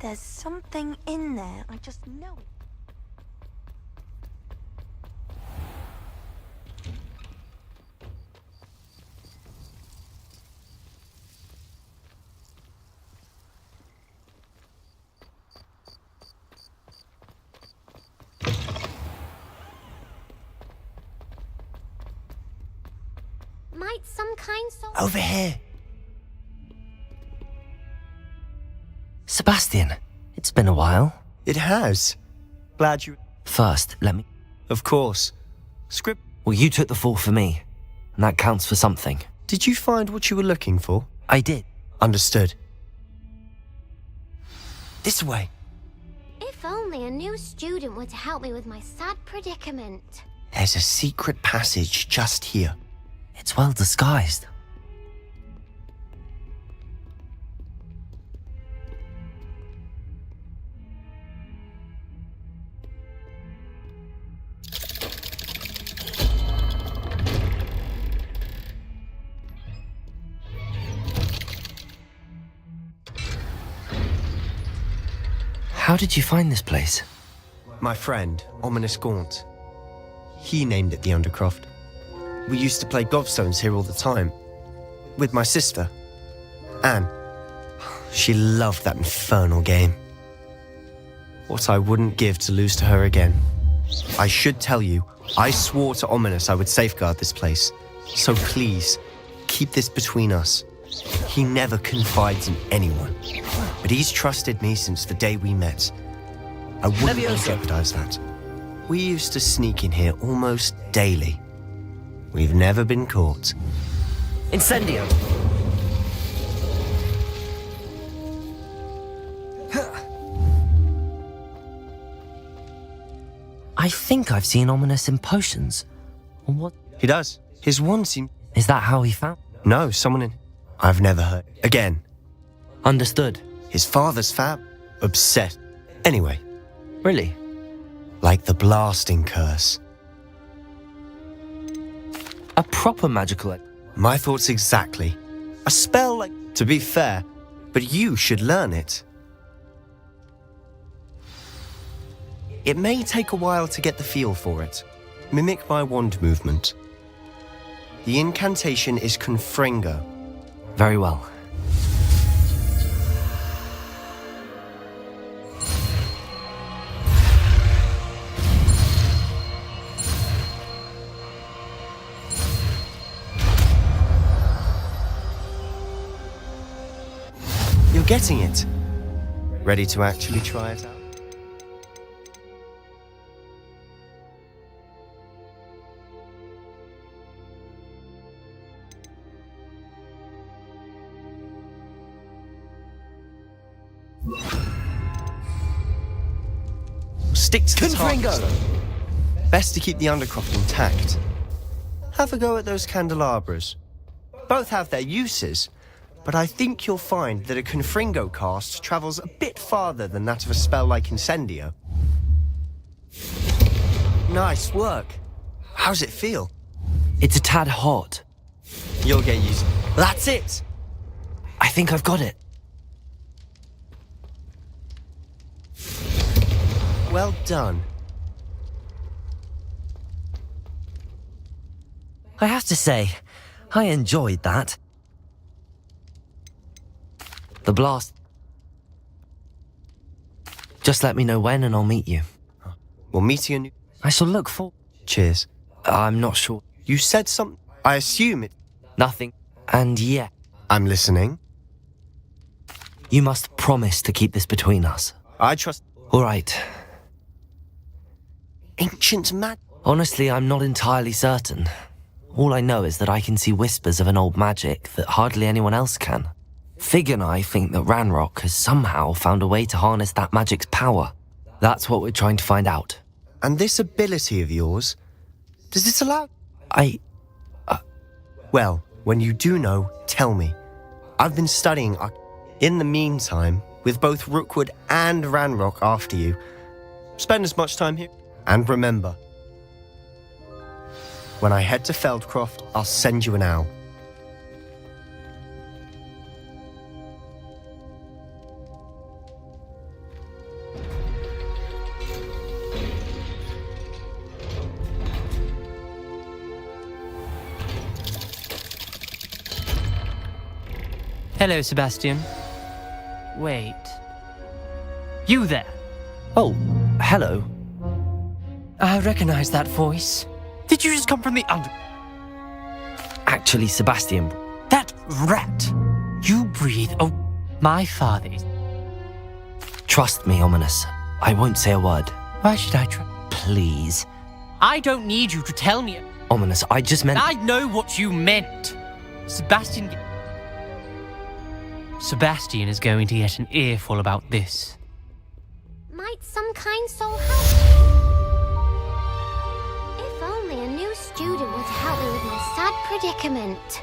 There's something in there, I just know it. Might some kind soul... Over here. Sebastian, it's been a while. It has. Glad you... First, let me... Of course. Script... Well, you took the fall for me, and that counts for something. Did you find what you were looking for? I did. Understood. This way. If only a new student were to help me with my sad predicament. There's a secret passage just here. It's well disguised. How did you find this place? My friend, Ominous Gaunt. He named it the Undercroft. We used to play gobstones here all the time. With my sister, Anne. She loved that infernal game. What I wouldn't give to lose to her again. I should tell you, I swore to Ominous I would safeguard this place. So please, keep this between us. He never confides in anyone. But he's trusted me since the day we met. I wouldn't want to jeopardize that. We used to sneak in here almost daily. We've never been caught. Incendio! I think I've seen Ominous in potions. Or what? He does. His wand seems... Is that how he found? No, someone in... I've never heard. Again. Understood. His father's fab. Obsessed. Anyway. Really? Like the blasting curse. A proper magical... My thoughts exactly. A spell like... To be fair, but you should learn it. It may take a while to get the feel for it. Mimic my wand movement. The incantation is Confringo. Very well. You're getting it. Ready to actually try it out? Stick to the target. Best to keep the Undercroft intact. Have a go at those candelabras. Both have their uses, but I think you'll find that a Confringo cast travels a bit farther than that of a spell like Incendio. Nice work. How's it feel? It's a tad hot. You'll get used. That's it! I think I've got it. Well done. I have to say, I enjoyed that. The blast. Just let me know when and I'll meet you. We'll meet you in... I shall look for... Cheers. I'm not sure. You said something. I assume it... Nothing. And yeah. I'm listening. You must promise to keep this between us. I trust... All right. Ancient magic. Honestly, I'm not entirely certain. All I know is that I can see whispers of an old magic that hardly anyone else can. Fig and I think that Ranrock has somehow found a way to harness that magic's power. That's what we're trying to find out. And this ability of yours, does it allow... Well, when you do know, tell me. I've been studying... In the meantime, with both Rookwood and Ranrock after you, spend as much time here. And remember, when I head to Feldcroft, I'll send you an owl. Hello, Sebastian. Wait. You there? Oh, hello. I recognize that voice. Did you just come from the under... Actually, Sebastian, That rat! You breathe... Oh, my father is... trust me, Ominous. I won't say a word. Why should I try? Please. I don't need you to tell me... Ominous, I just meant... I know what you meant. Sebastian is going to get an earful about this. Might some kind soul help me? If only a new student were to help me with my sad predicament.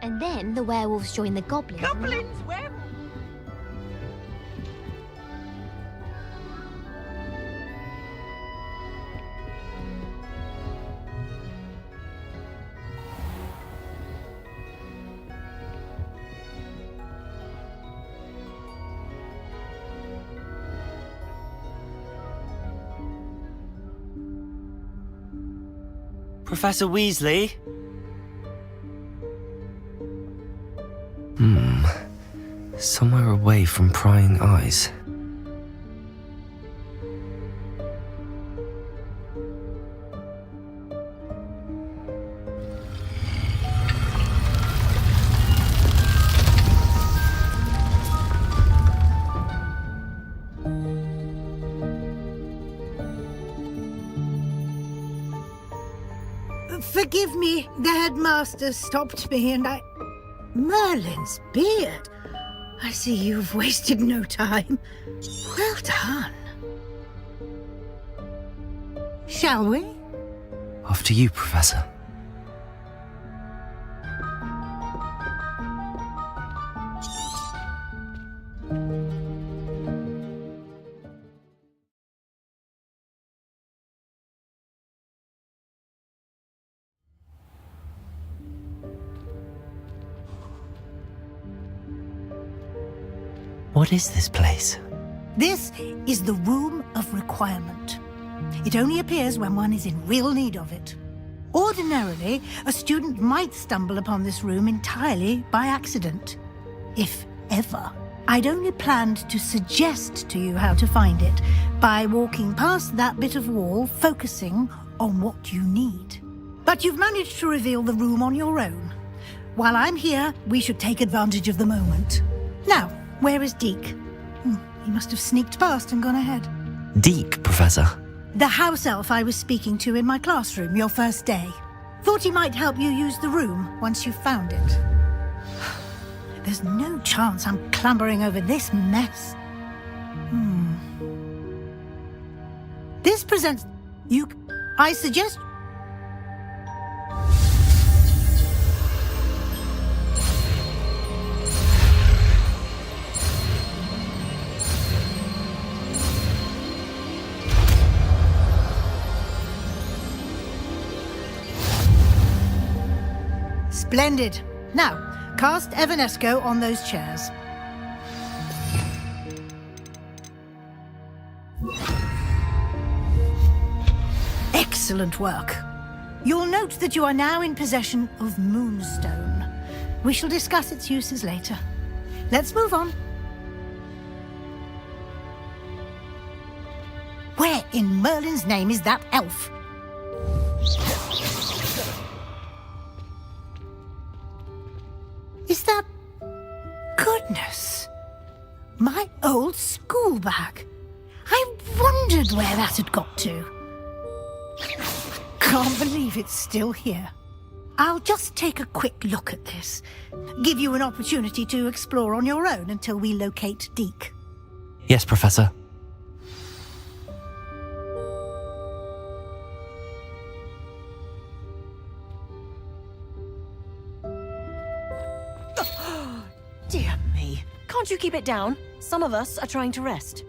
And then the werewolves join the goblins. Professor Weasley? Somewhere away from prying eyes. Forgive me, the headmaster stopped me and I... Merlin's beard. I see you've wasted no time. Well done. Shall we? After you, Professor. What is this place? This is the Room of Requirement. It only appears when one is in real need of it. Ordinarily, a student might stumble upon this room entirely by accident. If ever. I'd only planned to suggest to you how to find it by walking past that bit of wall, focusing on what you need. But you've managed to reveal the room on your own. While I'm here, we should take advantage of the moment. Now, where is Deke? He must have sneaked past and gone ahead. Deke, Professor. The house elf I was speaking to in my classroom your first day. Thought he might help you use the room once you found it. There's no chance I'm clambering over this mess. This presents... I suggest... Splendid. Now, cast Evanesco on those chairs. Excellent work. You'll note that you are now in possession of Moonstone. We shall discuss its uses later. Let's move on. Where in Merlin's name is that elf? Is that... Goodness! My old school bag. I wondered where that had got to. Can't believe it's still here. I'll just take a quick look at this. Give you an opportunity to explore on your own until we locate Deke. Yes, Professor. Dear me. Can't you keep it down? Some of us are trying to rest.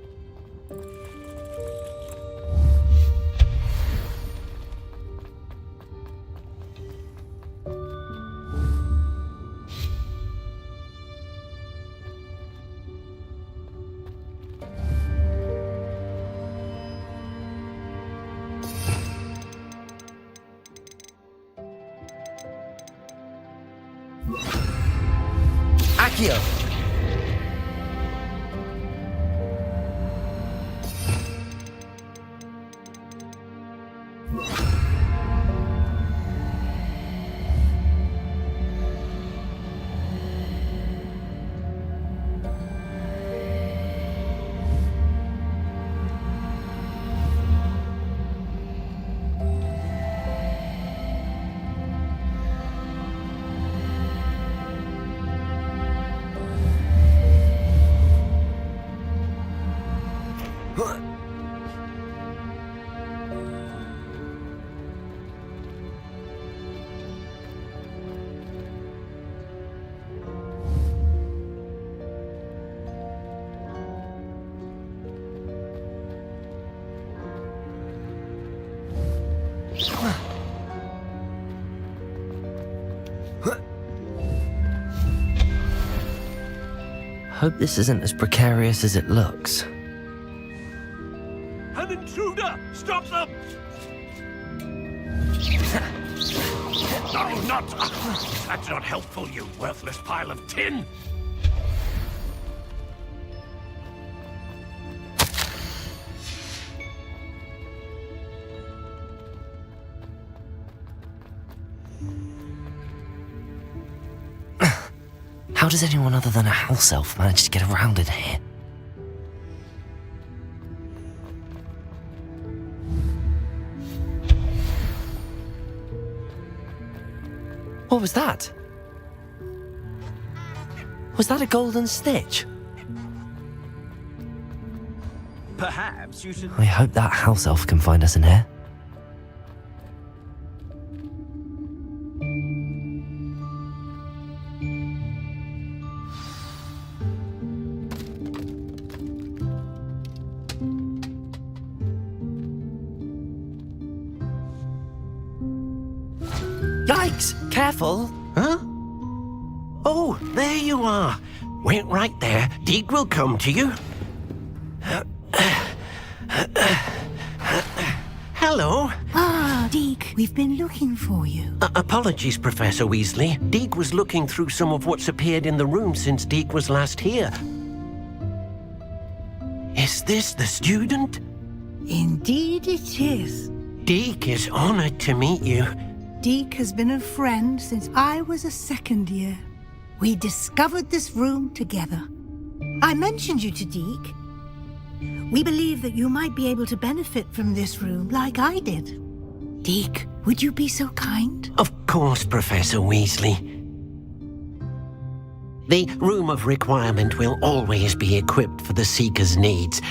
Accio! Hope this isn't as precarious as it looks. An intruder! Stop them! No, not... That's not helpful, you worthless pile of tin! How does anyone other than a house elf manage to get around in here? What was that? Was that a golden stitch? Perhaps you should... I hope that house elf can find us in here. Yikes! Careful! Huh? Oh, there you are. Wait right there. Deke will come to you. Hello. Ah, Deke, we've been looking for you. Apologies, Professor Weasley. Deke was looking through some of what's appeared in the room since Deke was last here. Is this the student? Indeed it is. Deke is honored to meet you. Deke has been a friend since I was a second year. We discovered this room together. I mentioned you to Deke. We believe that you might be able to benefit from this room like I did. Deke, would you be so kind? Of course, Professor Weasley. The Room of Requirement will always be equipped for the Seeker's needs.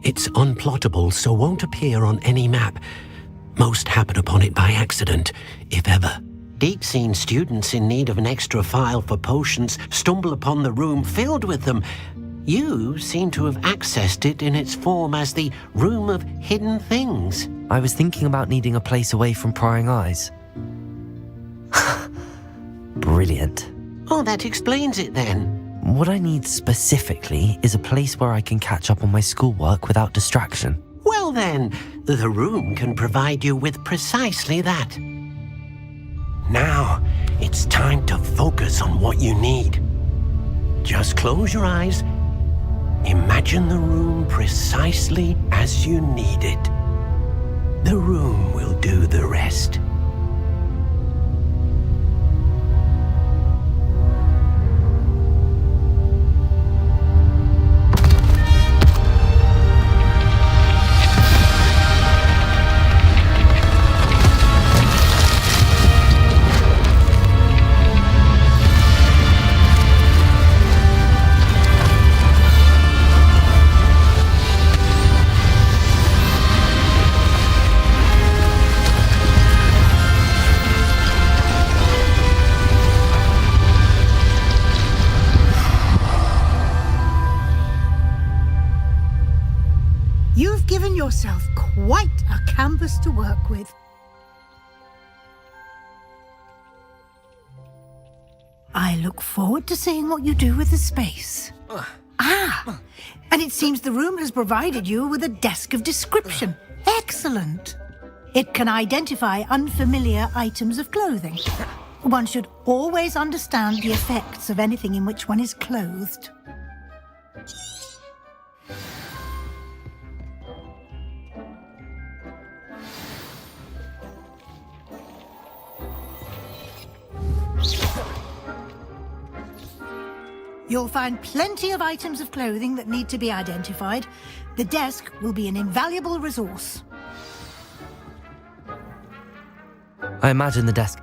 It's unplottable, so won't appear on any map. Most happen upon it by accident, if ever. Deke's seen students in need of an extra file for potions stumble upon the room filled with them. You seem to have accessed it in its form as the Room of Hidden Things. I was thinking about needing a place away from prying eyes. Brilliant. Oh, that explains it then. What I need specifically is a place where I can catch up on my schoolwork without distraction. Well then, the room can provide you with precisely that. Now, it's time to focus on what you need. Just close your eyes. Imagine the room precisely as you need it. The room will do the rest. You've given yourself quite a canvas to work with. I look forward to seeing what you do with the space. And it seems the room has provided you with a desk of description. Excellent. It can identify unfamiliar items of clothing. One should always understand the effects of anything in which one is clothed. You'll find plenty of items of clothing that need to be identified. The desk will be an invaluable resource. I imagine the desk.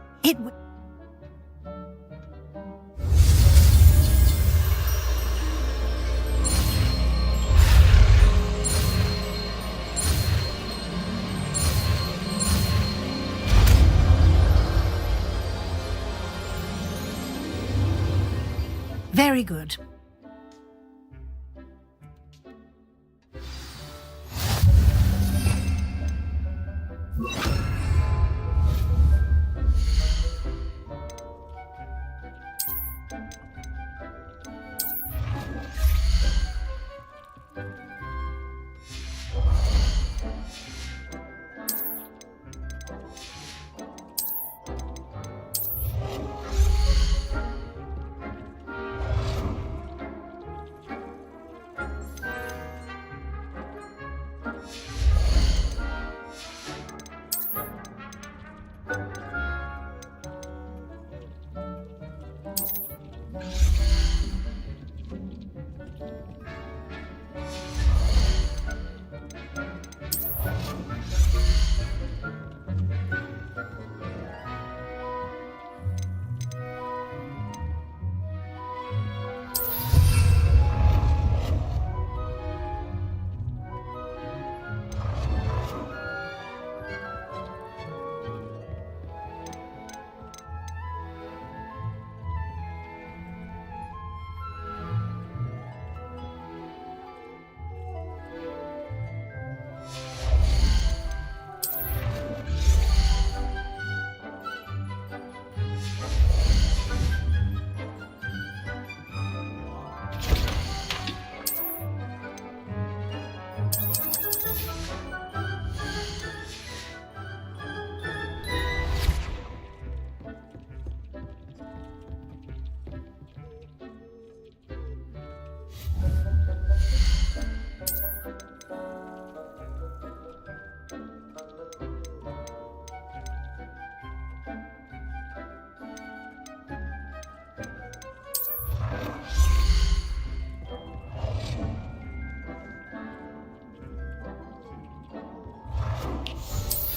Very good.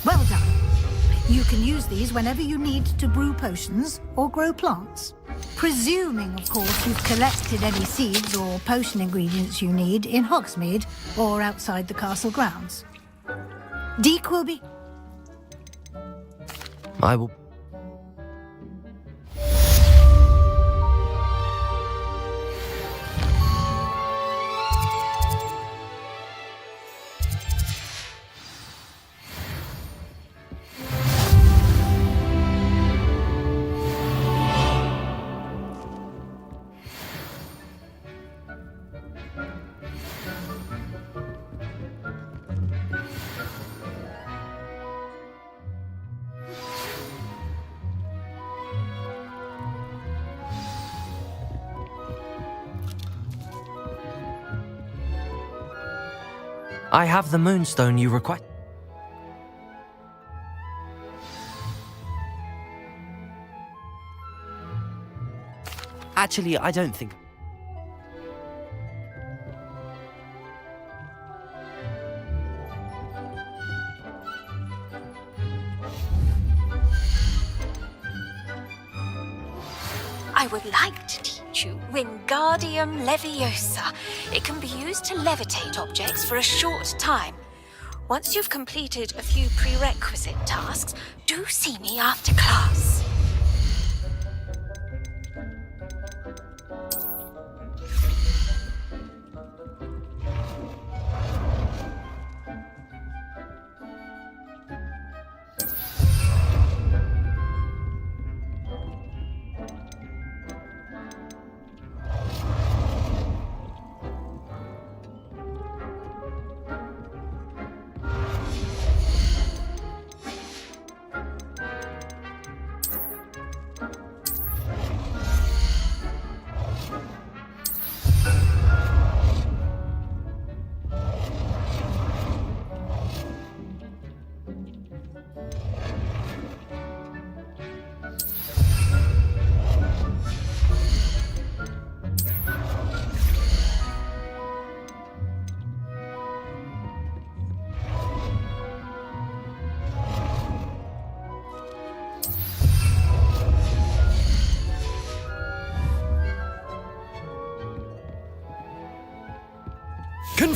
Well done. You can use these whenever you need to brew potions or grow plants. Presuming, of course, you've collected any seeds or potion ingredients you need in Hogsmeade or outside the castle grounds. Deke will be... I will... I have the moonstone you request. Actually, I don't think... I would like to teach you Wingardium Leviosa. It can be used to levitate objects for a short time. Once you've completed a few prerequisite tasks, do see me after class.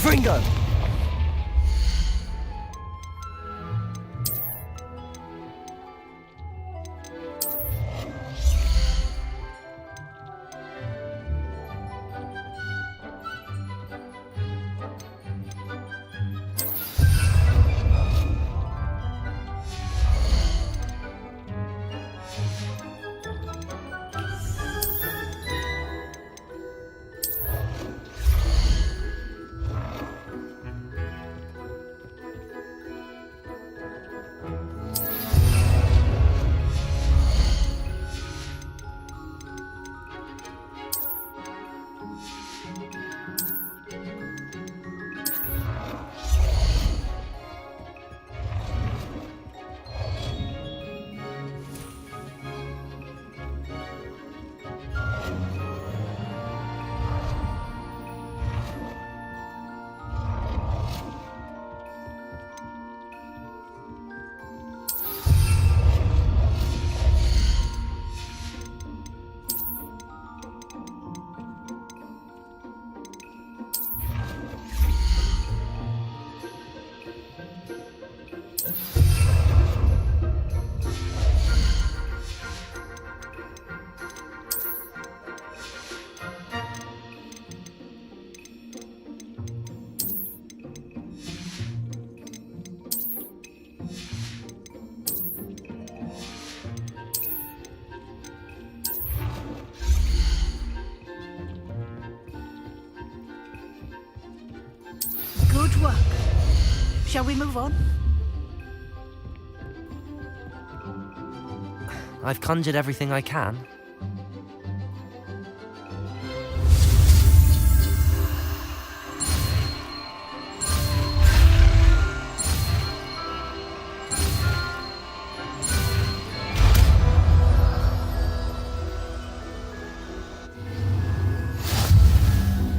Fringo! Good work. Shall we move on? I've conjured everything I can.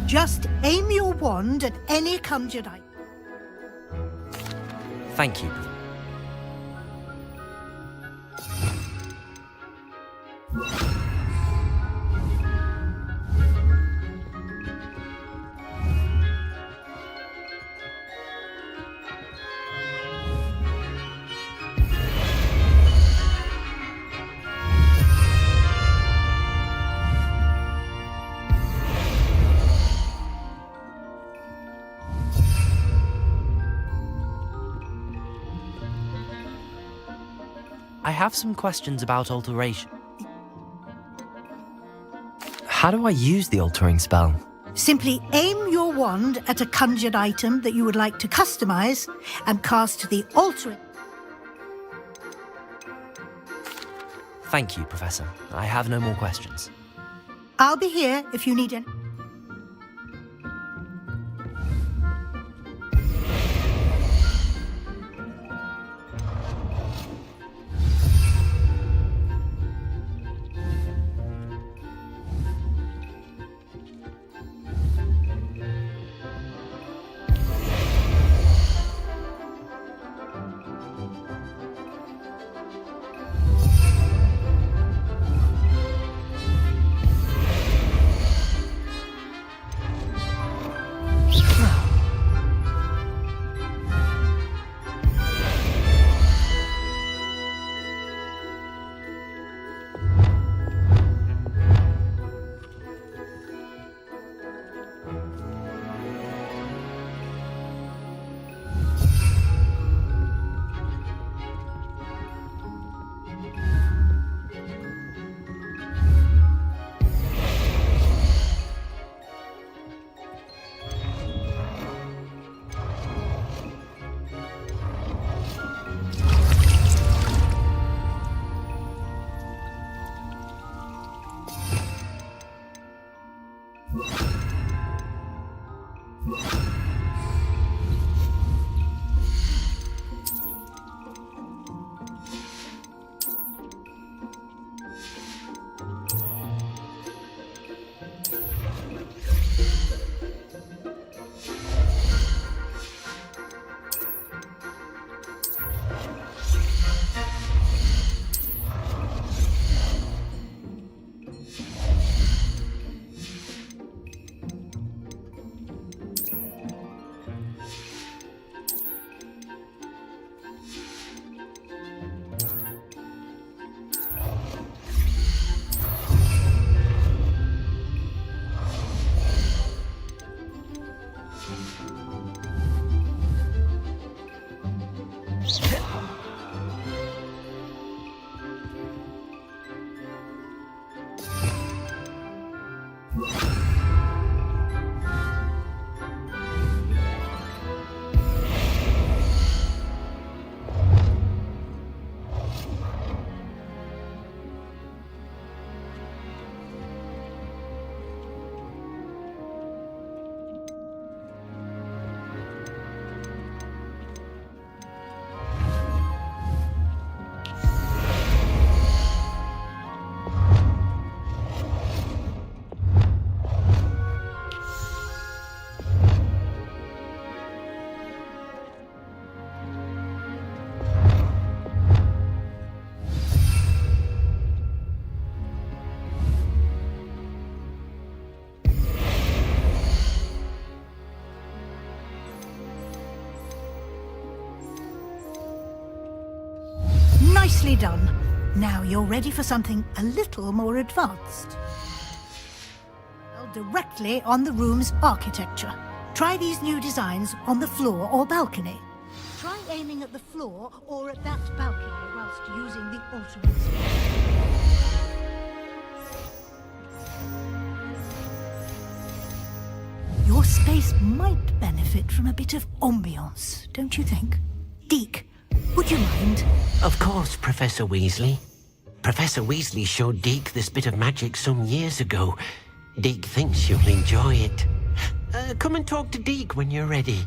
Just aim your wand at any conjured item. Thank you. I have some questions about alteration. How do I use the altering spell? Simply aim your wand at a conjured item that you would like to customize and cast the altering. Thank you, Professor. I have no more questions. I'll be here if you need any. Nicely done. Now you're ready for something a little more advanced. Directly on the room's architecture. Try these new designs on the floor or balcony. Try aiming at the floor or at that balcony whilst using the alternate space. Your space might benefit from a bit of ambiance, don't you think? Deke, would you mind? Of course, Professor Weasley. Professor Weasley showed Deke this bit of magic some years ago. Deke thinks you'll enjoy it. Come and talk to Deke when you're ready.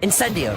Incendio!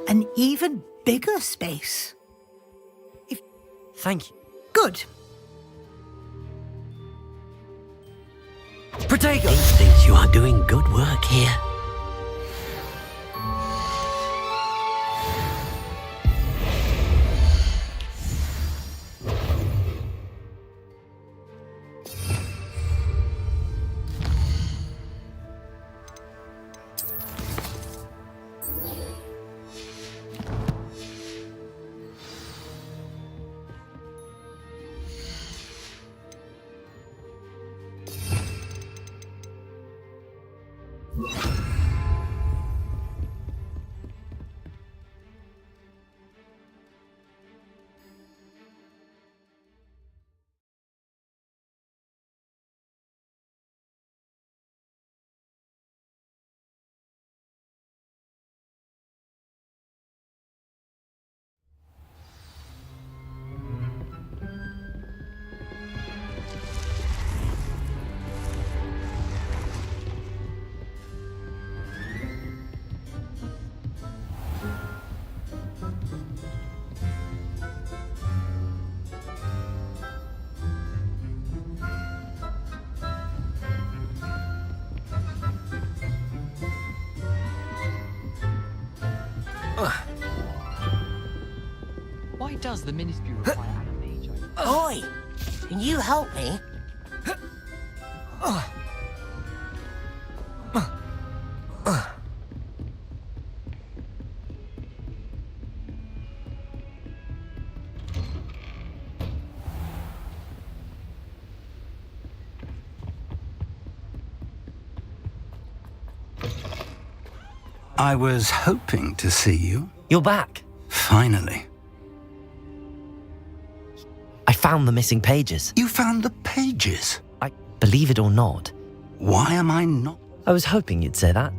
An even bigger space. Thank you. Good. Protego! Deke thinks you are doing good work here. Why does the Ministry require a mage? Oi! Can you help me? I was hoping to see you. You're back. Finally. I found the missing pages. You found the pages? Believe it or not. Why am I not? I was hoping you'd say that.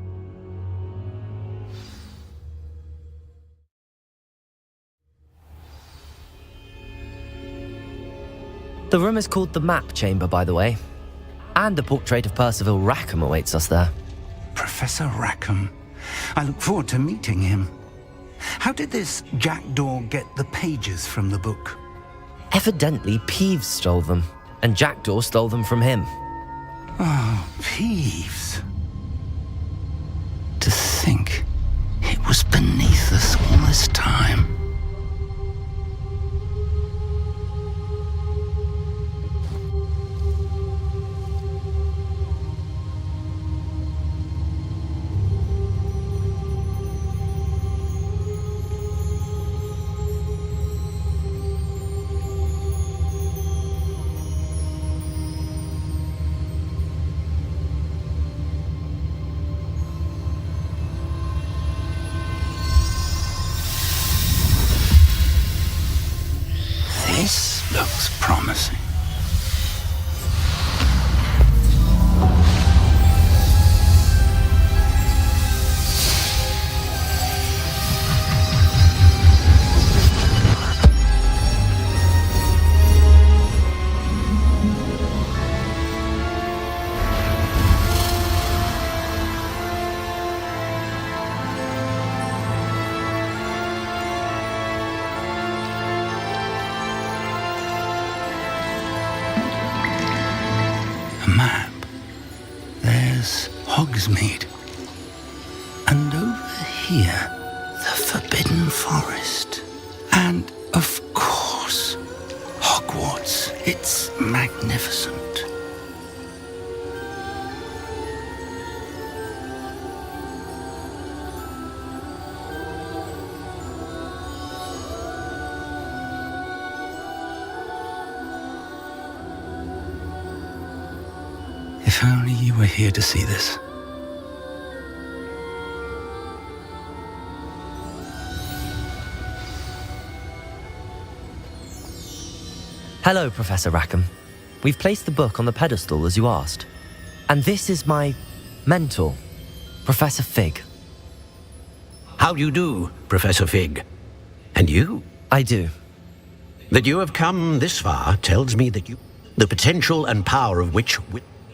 The room is called the Map Chamber, by the way. And a portrait of Percival Rackham awaits us there. Professor Rackham. I look forward to meeting him. How did this jackdaw get the pages from the book? Evidently, Peeves stole them, and Jackdaw stole them from him. Oh, Peeves. To think it was beneath us all this time. This looks promising. Map. There's Hogsmeade. And over here, the Forbidden Forest. And, of course, Hogwarts. It's magnificent. If only you were here to see this. Hello, Professor Rackham. We've placed the book on the pedestal as you asked. And this is my mentor, Professor Fig. How do you do, Professor Fig? And you? I do. That you have come this far tells me that the potential and power of which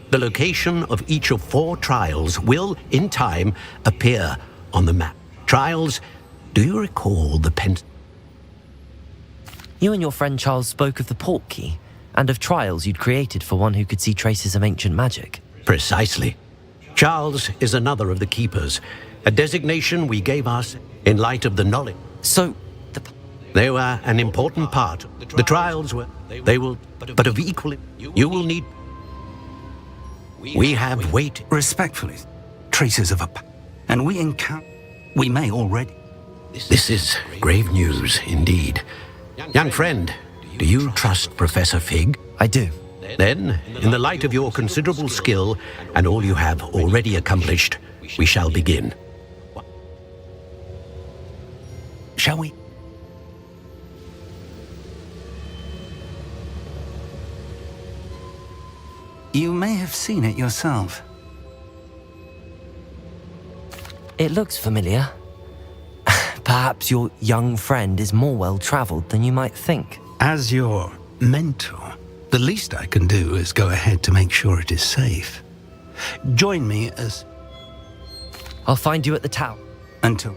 the location of each of 4 trials will, in time, appear on the map. Trials, do you recall the You and your friend Charles spoke of the portkey, and of trials you'd created for one who could see traces of ancient magic. Precisely. Charles is another of the keepers, a designation we gave us in light of the knowledge. So, they were an important part. The trials were, but of equal, you will need. We have weight. Respectfully, traces of and we may already. This is grave news indeed. Young friend, do you trust Professor Fig? I do. Then, in the light of your considerable skill and all you have already accomplished, we shall begin. Shall we? You may have seen it yourself. It looks familiar. Perhaps your young friend is more well-traveled than you might think. As your mentor, the least I can do is go ahead to make sure it is safe. Join me as... I'll find you at the tower. Until...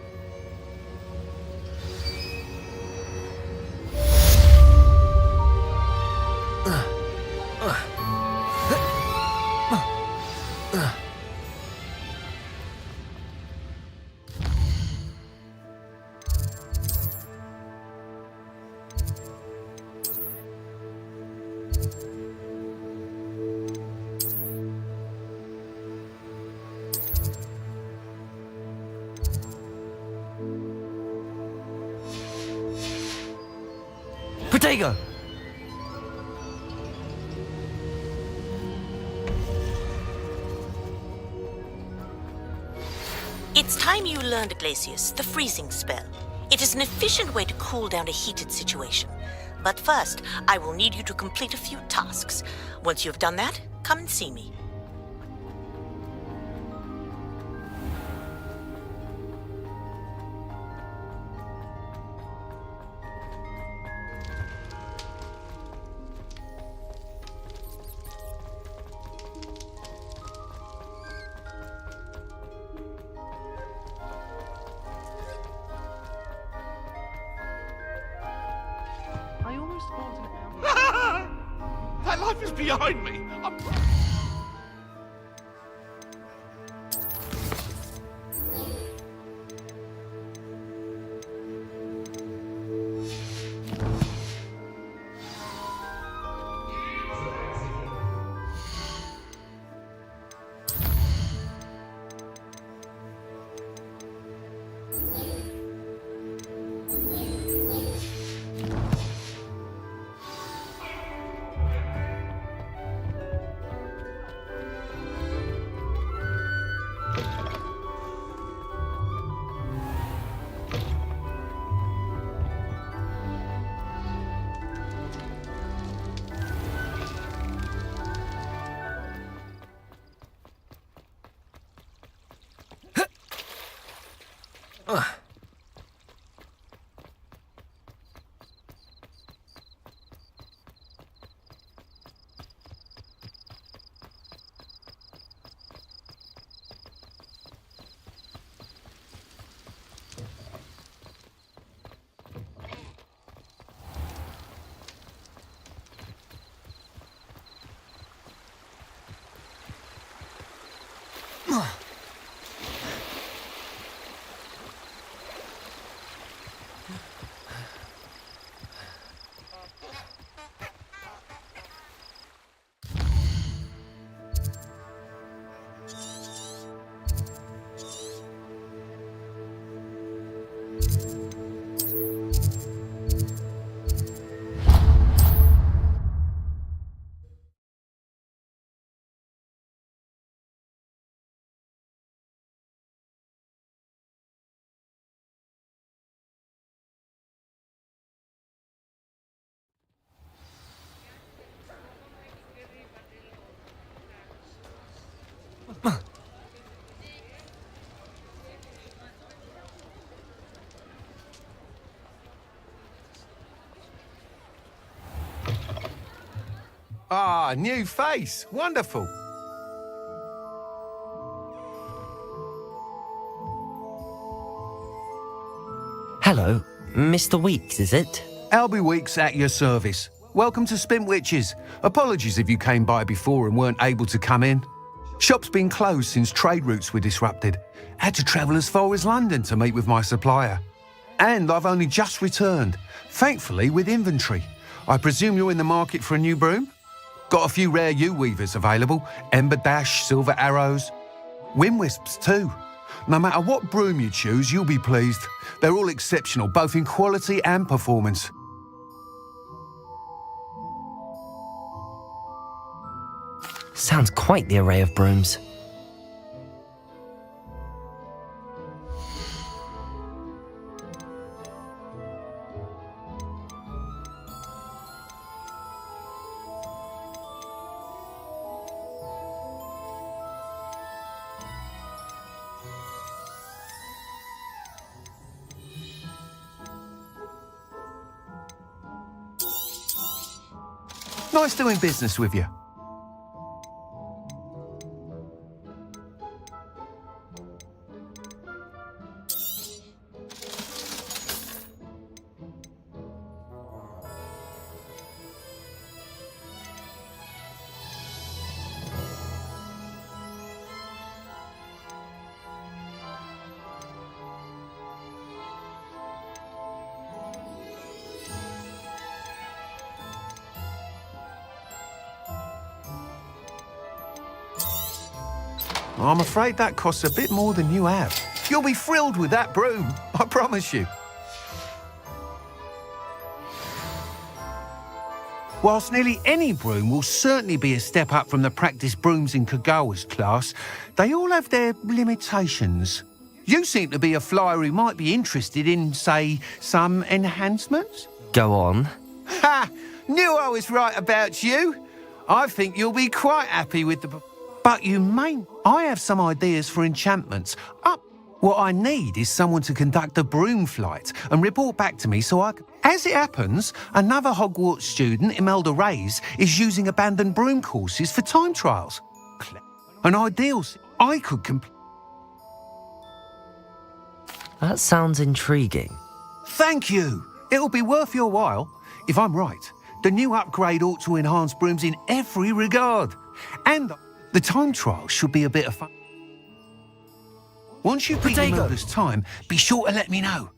Protego! It's It's time you learned, Glacius, the freezing spell. It is an efficient way to cool down a heated situation. But first, I will need you to complete a few tasks. Once you've done that, come and see me. I almost thought it. That life is behind me. Ah, new face. Wonderful. Hello, Mr. Weeks, is it? Albie Weeks at your service. Welcome to Spintwitches. Apologies if you came by before and weren't able to come in. Shop's been closed since trade routes were disrupted. Had to travel as far as London to meet with my supplier. And I've only just returned, thankfully with inventory. I presume you're in the market for a new broom? Got a few rare U-weavers available, Ember Dash, Silver Arrows, Wind Wisps too. No matter what broom you choose, you'll be pleased. They're all exceptional, both in quality and performance. Sounds quite the array of brooms. Nice doing business with you. I'm afraid that costs a bit more than you have. You'll be thrilled with that broom, I promise you. Whilst nearly any broom will certainly be a step up from the practice brooms in Kagawa's class, they all have their limitations. You seem to be a flyer who might be interested in, say, some enhancements. Go on. Ha! Knew I was right about you. I think you'll be quite happy with the... But you may... I have some ideas for enchantments. What I need is someone to conduct a broom flight and report back to me so I can... As it happens, another Hogwarts student, Imelda Reyes, is using abandoned broom courses for time trials. An ideal... I could complete... That sounds intriguing. Thank you. It'll be worth your while. If I'm right, the new upgrade ought to enhance brooms in every regard. And the time trial should be a bit of fun. Once you beat Imelda's time, be sure to let me know.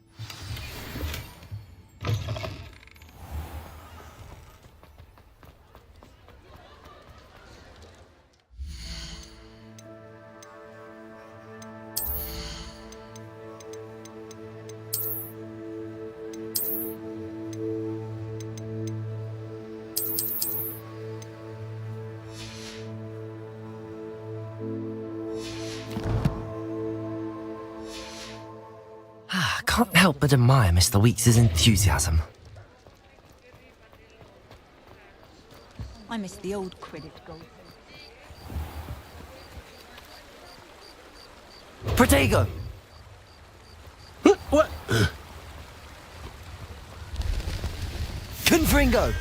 Can't help but admire Mr. Weekes' enthusiasm. I miss the old credit gold. Protego! What? Confringo!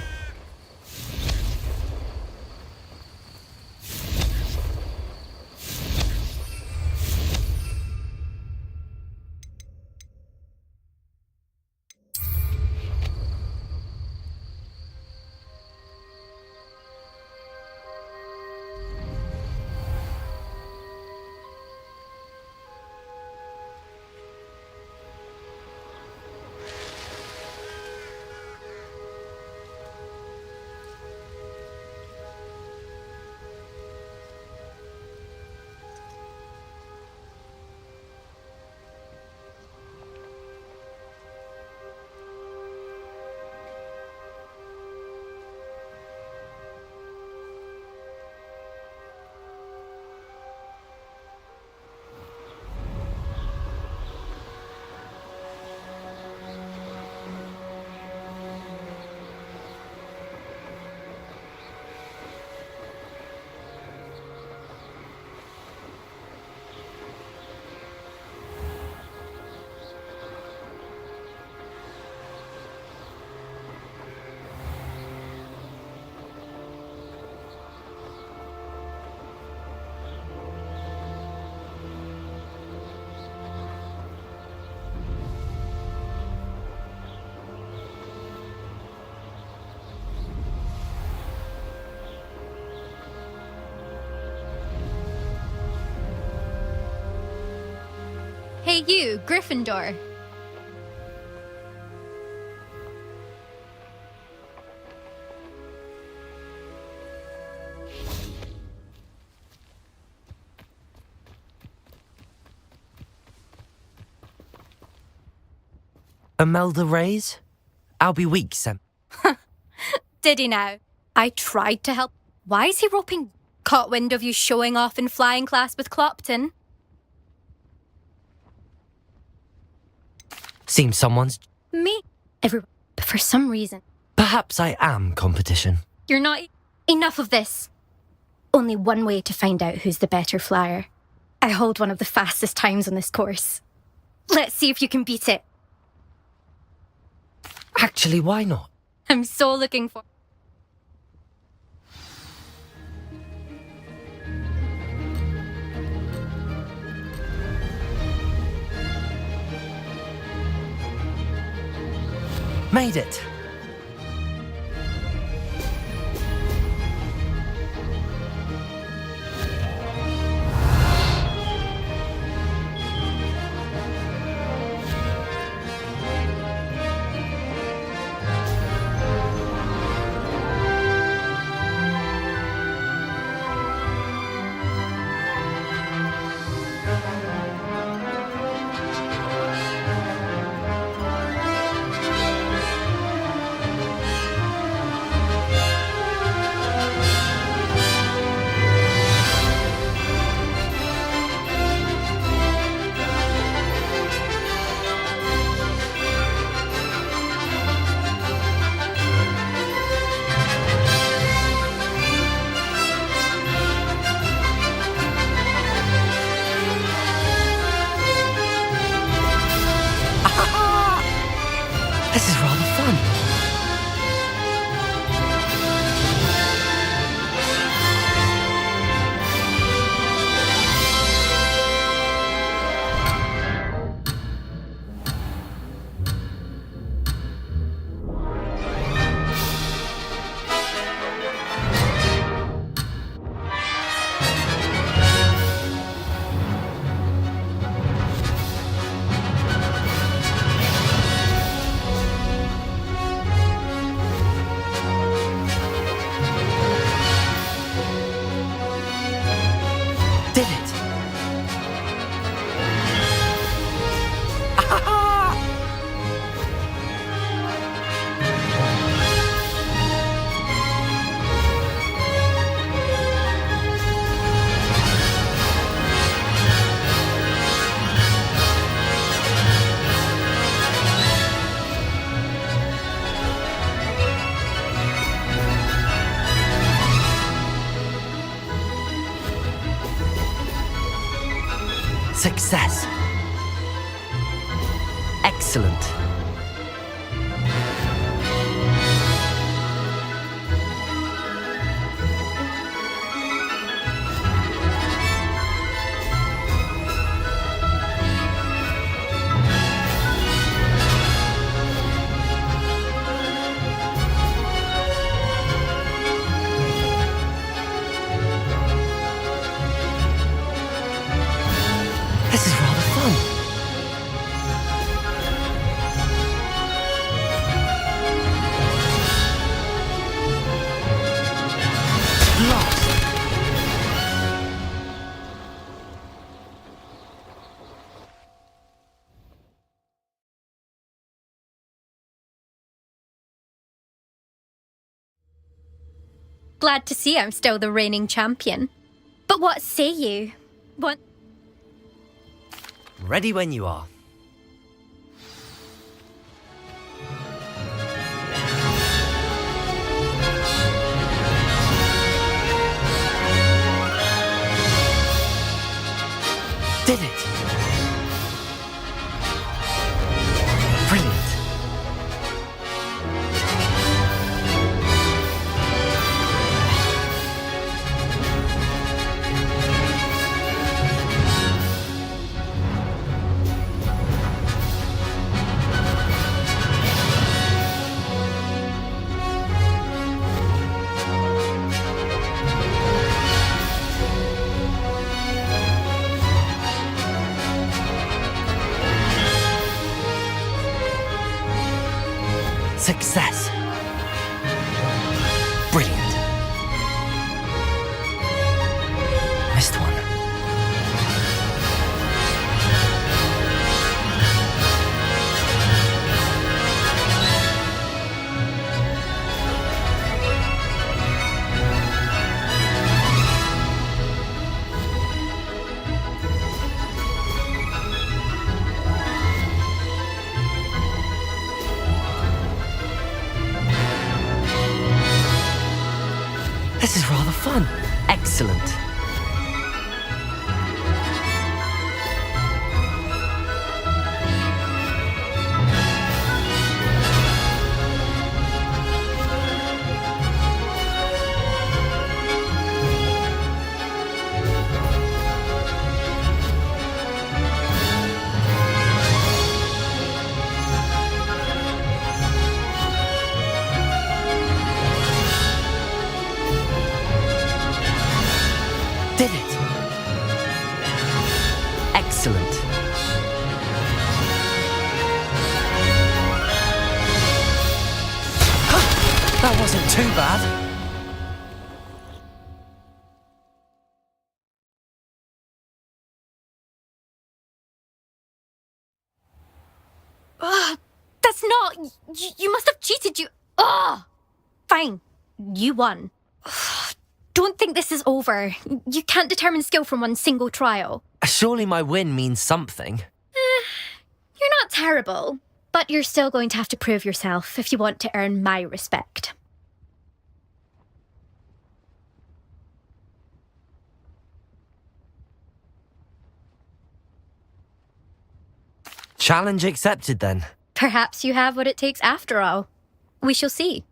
Hey you, Gryffindor. Imelda Reyes? Albie Weekes sent. Did he now? I tried to help. Why is he roping? Caught wind of you showing off in flying class with Clopton? Seems someone's... Me? Everyone. But for some reason... Perhaps I am competition. You're not... Enough of this. Only one way to find out who's the better flyer. I hold one of the fastest times on this course. Let's see if you can beat it. Actually, why not? I'm so looking for... Made it! Success. Excellent. This is rather fun. Lost. Glad to see I'm still the reigning champion. But what say you? What? Ready when you are. Did it! Brilliant. Success. Brilliant. Missed one. This is rather fun. Excellent. Did it! Excellent. That wasn't too bad. That's not... You must have cheated, you... Ugh! Fine. You won. Don't think this is over. You can't determine skill from one single trial. Surely my win means something. You're not terrible, but you're still going to have to prove yourself if you want to earn my respect. Challenge accepted then. Perhaps you have what it takes after all. We shall see.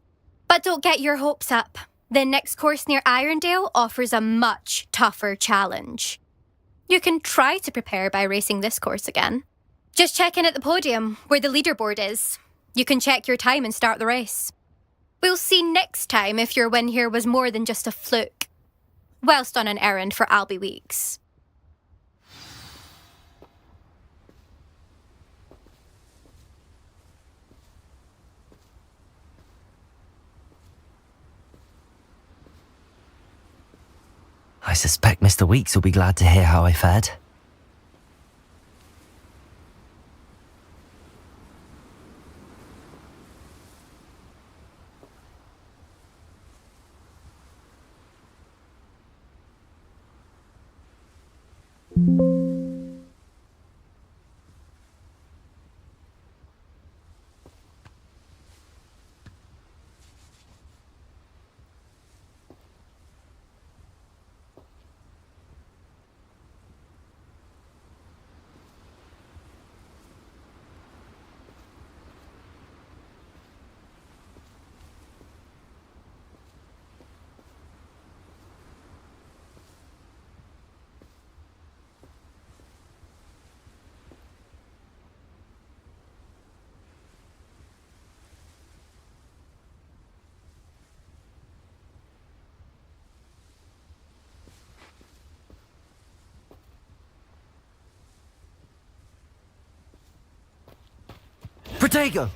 But don't get your hopes up. The next course near Irondale offers a much tougher challenge. You can try to prepare by racing this course again. Just check in at the podium, where the leaderboard is. You can check your time and start the race. We'll see next time if your win here was more than just a fluke, whilst on an errand for Albie Weeks. I suspect Mr. Weeks will be glad to hear how I fared. Protego!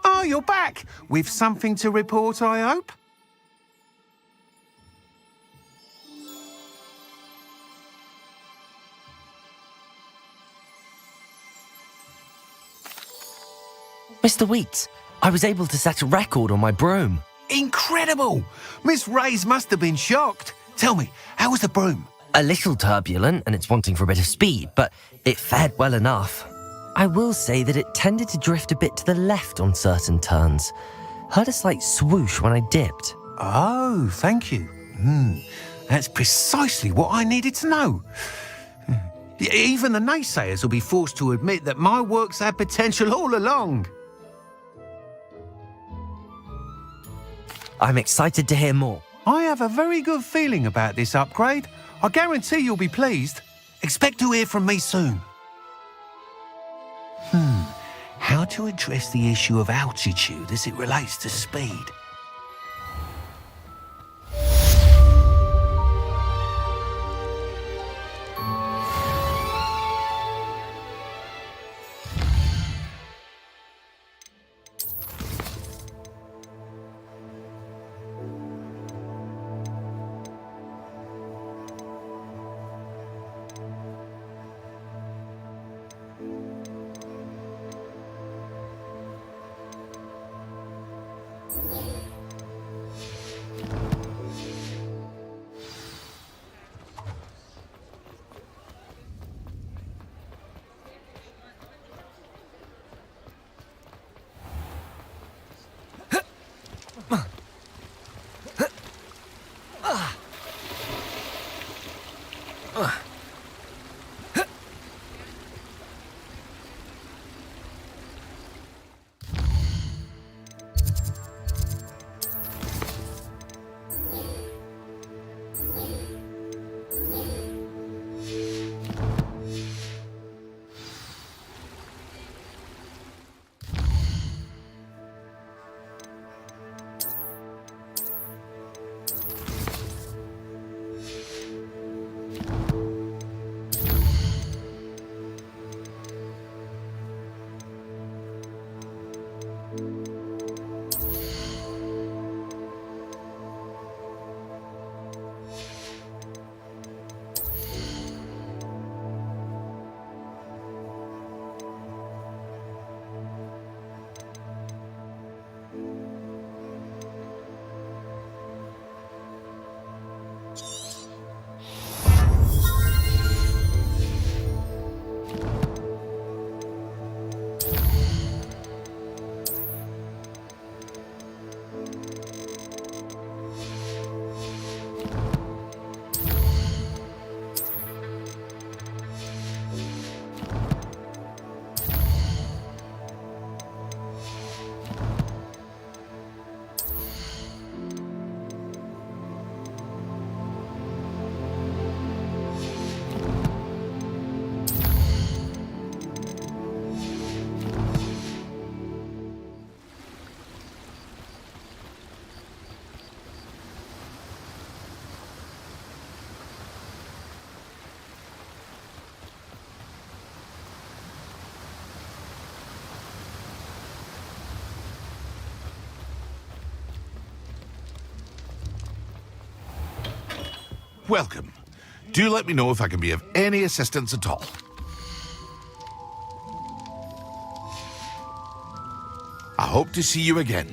Oh, you're back! With something to report, I hope? Mr. Wheats, I was able to set a record on my broom. Incredible! Miss Reyes must have been shocked. Tell me, how was the broom? A little turbulent and it's wanting for a bit of speed, but it fared well enough. I will say that it tended to drift a bit to the left on certain turns. Heard a slight swoosh when I dipped. Oh, thank you. That's precisely what I needed to know. Even the naysayers will be forced to admit that my work's had potential all along. I'm excited to hear more. I have a very good feeling about this upgrade. I guarantee you'll be pleased. Expect to hear from me soon. How to address the issue of altitude as it relates to speed? Welcome. Do let me know if I can be of any assistance at all. I hope to see you again.